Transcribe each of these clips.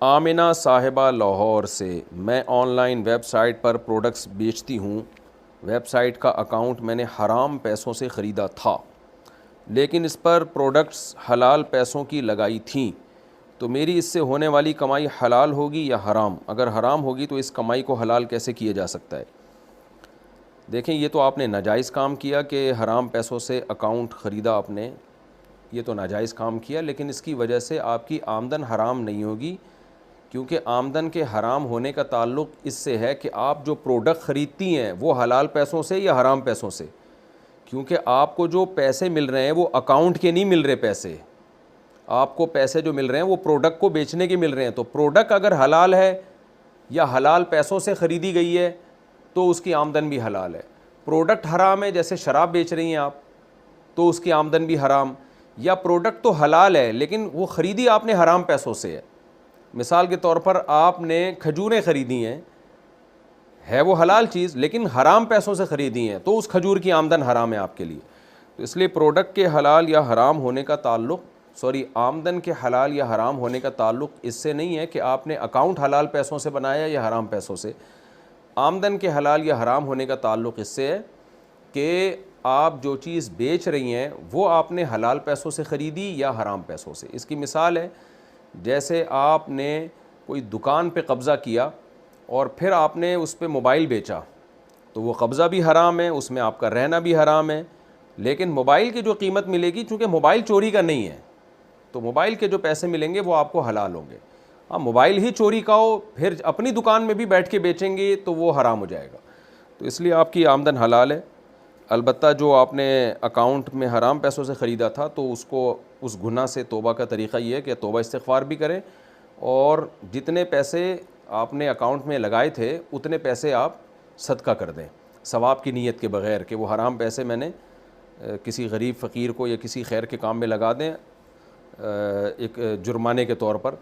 آمنہ صاحبہ لاہور سے، میں آن لائن ویب سائٹ پر پروڈکٹس بیچتی ہوں۔ ویب سائٹ کا اکاؤنٹ میں نے حرام پیسوں سے خریدا تھا، لیکن اس پر پروڈکٹس حلال پیسوں کی لگائی تھیں، تو میری اس سے ہونے والی کمائی حلال ہوگی یا حرام؟ اگر حرام ہوگی تو اس کمائی کو حلال کیسے کیا جا سکتا ہے؟ دیکھیں، یہ تو آپ نے ناجائز کام کیا کہ حرام پیسوں سے اکاؤنٹ خریدا آپ نے، یہ تو ناجائز کام کیا، لیکن اس کی وجہ سے آپ کی آمدن حرام نہیں ہوگی، کیونکہ آمدن کے حرام ہونے کا تعلق اس سے ہے کہ آپ جو پروڈکٹ خریدتی ہیں وہ حلال پیسوں سے یا حرام پیسوں سے، کیونکہ آپ کو جو پیسے مل رہے ہیں وہ اکاؤنٹ کے نہیں مل رہے پیسے، آپ کو پیسے جو مل رہے ہیں وہ پروڈکٹ کو بیچنے کے مل رہے ہیں، تو پروڈکٹ اگر حلال ہے یا حلال پیسوں سے خریدی گئی ہے تو اس کی آمدن بھی حلال ہے۔ پروڈکٹ حرام ہے، جیسے شراب بیچ رہی ہیں آپ، تو اس کی آمدن بھی حرام، یا پروڈکٹ تو حلال ہے لیکن وہ خریدی آپ نے حرام پیسوں سے ہے۔ مثال کے طور پر آپ نے کھجوریں خریدی ہیں، ہے وہ حلال چیز لیکن حرام پیسوں سے خریدی ہیں، تو اس کھجور کی آمدن حرام ہے آپ کے لیے۔ تو اس لیے پروڈکٹ کے حلال یا حرام ہونے کا تعلق آمدن کے حلال یا حرام ہونے کا تعلق اس سے نہیں ہے کہ آپ نے اکاؤنٹ حلال پیسوں سے بنایا یا حرام پیسوں سے۔ آمدن کے حلال یا حرام ہونے کا تعلق اس سے ہے کہ آپ جو چیز بیچ رہی ہیں وہ آپ نے حلال پیسوں سے خریدی یا حرام پیسوں سے۔ اس کی مثال ہے، جیسے آپ نے کوئی دکان پہ قبضہ کیا اور پھر آپ نے اس پہ موبائل بیچا، تو وہ قبضہ بھی حرام ہے، اس میں آپ کا رہنا بھی حرام ہے، لیکن موبائل کی جو قیمت ملے گی، چونکہ موبائل چوری کا نہیں ہے، تو موبائل کے جو پیسے ملیں گے وہ آپ کو حلال ہوں گے۔ ہاں، موبائل ہی چوری کا ہو پھر اپنی دکان میں بھی بیٹھ کے بیچیں گے تو وہ حرام ہو جائے گا، تو اس لیے آپ کی آمدن حلال ہے۔ البتہ جو آپ نے اکاؤنٹ میں حرام پیسوں سے خریدا تھا تو اس گناہ سے توبہ کا طریقہ یہ ہے کہ توبہ استغفار بھی کریں، اور جتنے پیسے آپ نے اکاؤنٹ میں لگائے تھے اتنے پیسے آپ صدقہ کر دیں، ثواب کی نیت کے بغیر کہ وہ حرام پیسے میں نے کسی غریب فقیر کو یا کسی خیر کے کام میں لگا دیں، ایک جرمانے کے طور پر،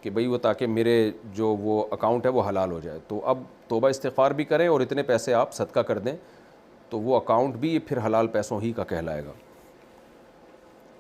کہ بھئی وہ تاکہ میرے جو وہ اکاؤنٹ ہے وہ حلال ہو جائے۔ تو اب توبہ استغفار بھی کریں اور اتنے پیسے آپ صدقہ کر دیں، تو وہ اکاؤنٹ بھی پھر حلال پیسوں ہی کا کہلائے گا۔